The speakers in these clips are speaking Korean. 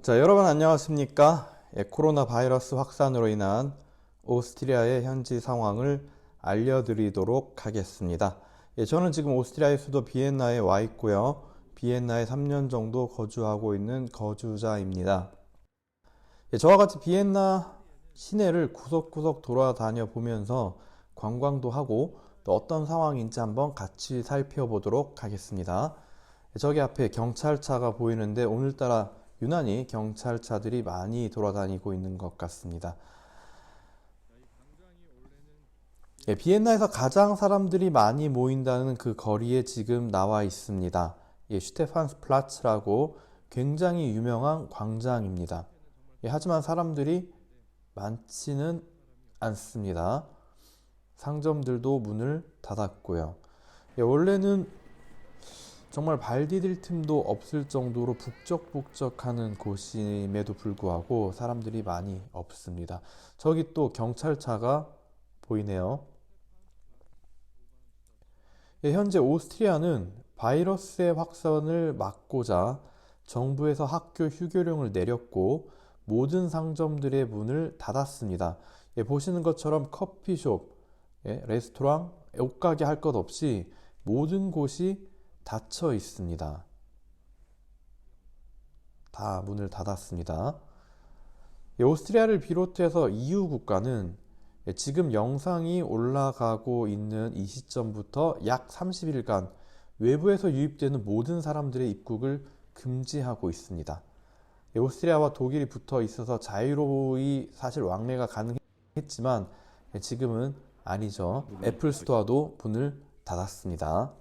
자, 여러분 안녕하십니까? 코로나 바이러스 확산으로 인한 오스트리아의 현지 상황을 알려드리도록 하겠습니다. 저는 지금 오스트리아의 수도 비엔나에 와 있고요. 비엔나에 3년 정도 거주하고 있는 거주자입니다. 저와 같이 비엔나 시내를 구석구석 돌아다녀 보면서 관광도 하고 또 어떤 상황인지 한번 같이 살펴보도록 하겠습니다. 저기 앞에 경찰차가 보이는데 오늘따라 유난히 경찰차들이 많이 돌아다니고 있는 것 같습니다. 비엔나에서 가장 사람들이 많이 모인다는 그 거리에 지금 나와 있습니다. 슈테판스플라츠라고 굉장히 유명한 광장입니다. 하지만 사람들이 많지는 않습니다. 상점들도 문을 닫았고요. 원래는 정말 발 디딜 틈도 없을 정도로 북적북적하는 곳임에도 불구하고 사람들이 많이 없습니다. 저기 또 경찰차가 보이네요. 현재 오스트리아는 바이러스의 확산을 막고자 정부에서 학교 휴교령을 내렸고 모든 상점들의 문을 닫았습니다. 보시는 것처럼 커피숍, 레스토랑, 옷가게 할 것 없이 모든 곳이 닫혀 있습니다. 다 문을 닫았습니다. 오스트리아를 비롯해서 EU 국가는 지금 영상이 올라가고 있는 이 시점부터 약 30일간 외부에서 유입되는 모든 사람들의 입국을 금지하고 있습니다. 오스트리아와 독일이 붙어 있어서 자유로이 사실 왕래가 가능했지만 지금은 아니죠. 애플 스토어도 문을 닫았습니다.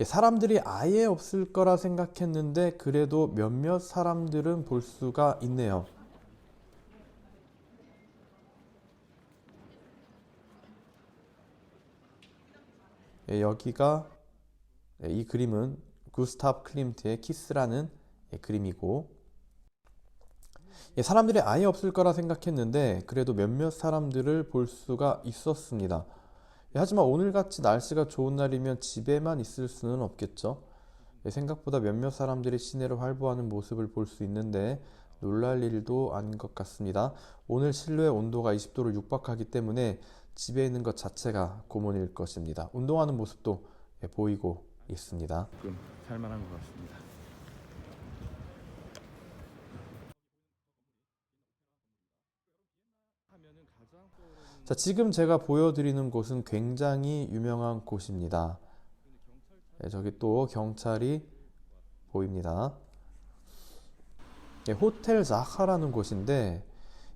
사람들이 아예 없을 거라 생각했는데 그래도 몇몇 사람들은 볼 수가 있네요. 여기가 이 그림은 구스타브 클림트의 키스라는 그림이고 사람들이 아예 없을 거라 생각했는데 그래도 몇몇 사람들을 볼 수가 있었습니다. 하지만 오늘같이 날씨가 좋은 날이면 집에만 있을 수는 없겠죠. 생각보다 몇몇 사람들이 시내를 활보하는 모습을 볼 수 있는데 놀랄 일도 아닌 것 같습니다. 오늘 실내 온도가 20도를 육박하기 때문에 집에 있는 것 자체가 고문일 것입니다. 운동하는 모습도 보이고 있습니다. 조금 살만한 것 같습니다. 자, 지금 제가 보여드리는 곳은 굉장히 유명한 곳입니다. 저기 또 경찰이 보입니다. 호텔 자카라는 곳인데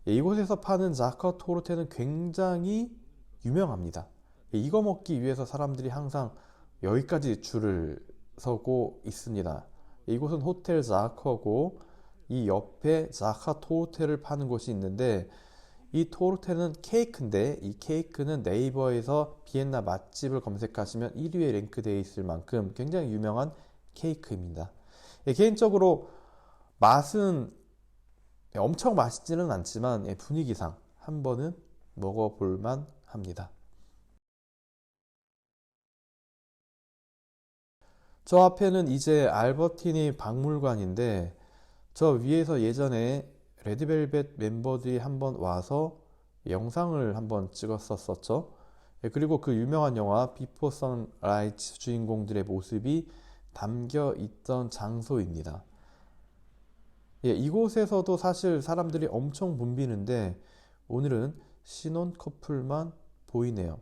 이곳에서 파는 자카 토르테는 굉장히 유명합니다. 이거 먹기 위해서 사람들이 항상 여기까지 줄을 서고 있습니다. 이곳은 호텔 자카고 이 옆에 자카 토르테를 파는 곳이 있는데 이 토르테는 케이크인데 이 케이크는 네이버에서 비엔나 맛집을 검색하시면 1위에 랭크되어 있을 만큼 굉장히 유명한 케이크입니다. 개인적으로 맛은 엄청 맛있지는 않지만 분위기상 한 번은 먹어볼만 합니다. 저 앞에는 이제 알버티니 박물관인데 저 위에서 예전에 레드벨벳 멤버들이 한번 와서 영상을 한번 찍었었죠. 그리고 그 유명한 영화 비포 선라이즈 주인공들의 모습이 담겨 있던 장소입니다. 이곳에서도 사실 사람들이 엄청 붐비는데 오늘은 신혼 커플만 보이네요.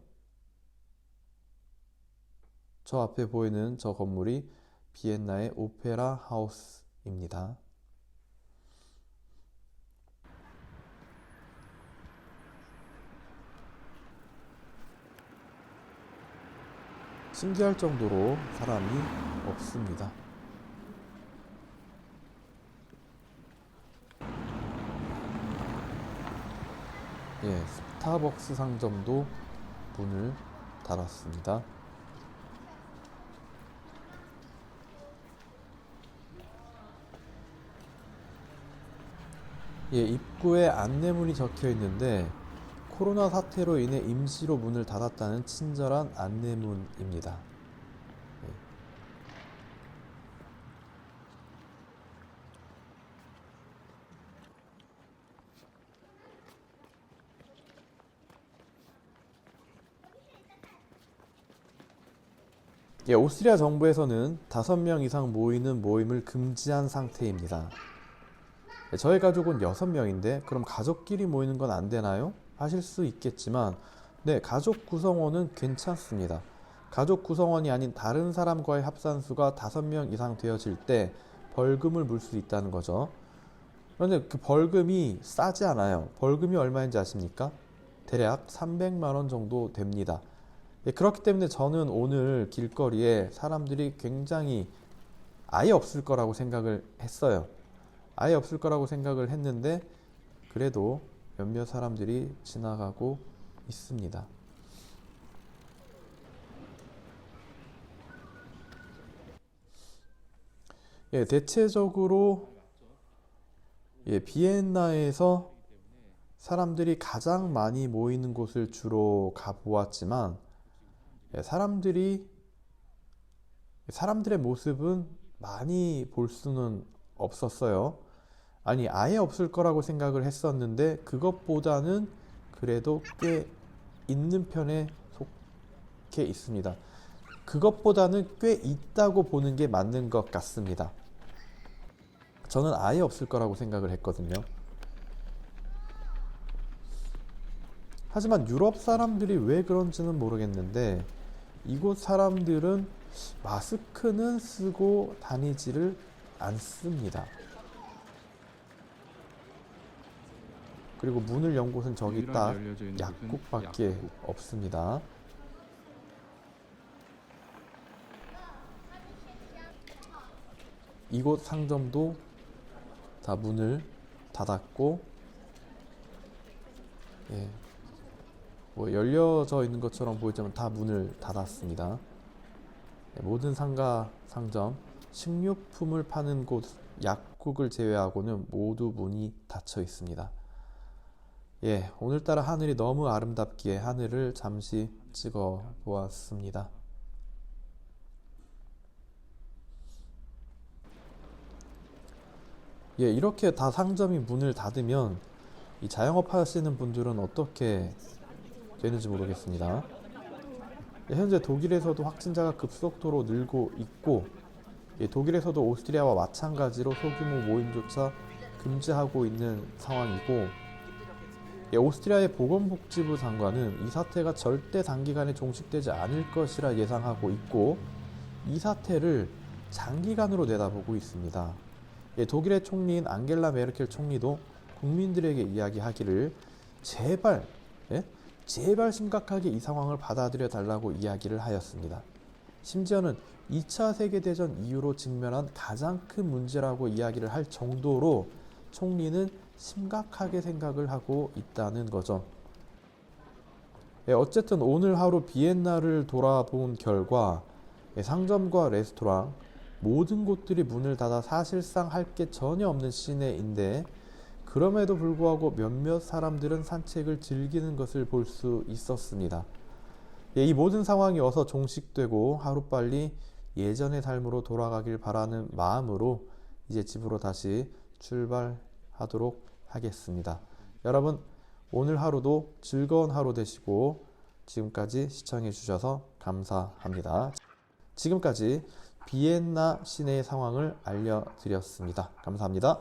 저 앞에 보이는 저 건물이 비엔나의 오페라 하우스입니다. 신기할 정도로 사람이 없습니다. 스타벅스 상점도 문을 닫았습니다. 입구에 안내문이 적혀 있는데 코로나 사태로 인해 임시로 문을 닫았다는 친절한 안내문입니다. 오스트리아 정부에서는 5명 이상 모이는 모임을 금지한 상태입니다. 저희 가족은 6명인데 그럼 가족끼리 모이는 건 안 되나요? 하실 수 있겠지만 네, 가족 구성원은 괜찮습니다. 가족 구성원이 아닌 다른 사람과의 합산수가 5명 이상 되어질 때 벌금을 물 수 있다는 거죠. 그런데 그 벌금이 싸지 않아요. 벌금이 얼마인지 아십니까? 대략 300만 원 정도 됩니다. 그렇기 때문에 저는 오늘 길거리에 사람들이 굉장히 아예 없을 거라고 생각을 했어요. 아예 없을 거라고 생각을 했는데 그래도 몇몇 사람들이 지나가고 있습니다. 대체적으로 비엔나에서 사람들이 가장 많이 모이는 곳을 주로 가보았지만 사람들의 모습은 많이 볼 수는 없었어요. 아니, 아예 없을 거라고 생각을 했었는데 그것보다는 그래도 꽤 있는 편에 속해 있습니다. 그것보다는 꽤 있다고 보는 게 맞는 것 같습니다. 저는 아예 없을 거라고 생각을 했거든요. 하지만 유럽 사람들이 왜 그런지는 모르겠는데 이곳 사람들은 마스크는 쓰고 다니지를 않습니다. 그리고 문을 연 곳은 저기 딱 약국밖에 없습니다. 이곳 상점도 다 문을 닫았고 열려져 있는 것처럼 보이지만 다 문을 닫았습니다. 모든 상점, 식료품을 파는 곳, 약국을 제외하고는 모두 문이 닫혀 있습니다. 오늘따라 하늘이 너무 아름답기에 하늘을 잠시 찍어 보았습니다. 이렇게 다 상점이 문을 닫으면 이 자영업 하시는 분들은 어떻게 되는지 모르겠습니다. 현재 독일에서도 확진자가 급속도로 늘고 있고 독일에서도 오스트리아와 마찬가지로 소규모 모임조차 금지하고 있는 상황이고 오스트리아의 보건복지부 장관은 이 사태가 절대 단기간에 종식되지 않을 것이라 예상하고 있고 이 사태를 장기간으로 내다보고 있습니다. 독일의 총리인 앙겔라 메르켈 총리도 국민들에게 이야기하기를 제발 심각하게 이 상황을 받아들여 달라고 이야기를 하였습니다. 심지어는 2차 세계대전 이후로 직면한 가장 큰 문제라고 이야기를 할 정도로 총리는 심각하게 생각을 하고 있다는 거죠. 어쨌든 오늘 하루 비엔나를 돌아본 결과 상점과 레스토랑 모든 곳들이 문을 닫아 사실상 할 게 전혀 없는 시내인데 그럼에도 불구하고 몇몇 사람들은 산책을 즐기는 것을 볼 수 있었습니다. 이 모든 상황이 어서 종식되고 하루빨리 예전의 삶으로 돌아가길 바라는 마음으로 이제 집으로 다시 출발하도록 하겠습니다. 여러분, 오늘 하루도 즐거운 하루 되시고 지금까지 시청해 주셔서 감사합니다. 지금까지 비엔나 시내의 상황을 알려드렸습니다. 감사합니다.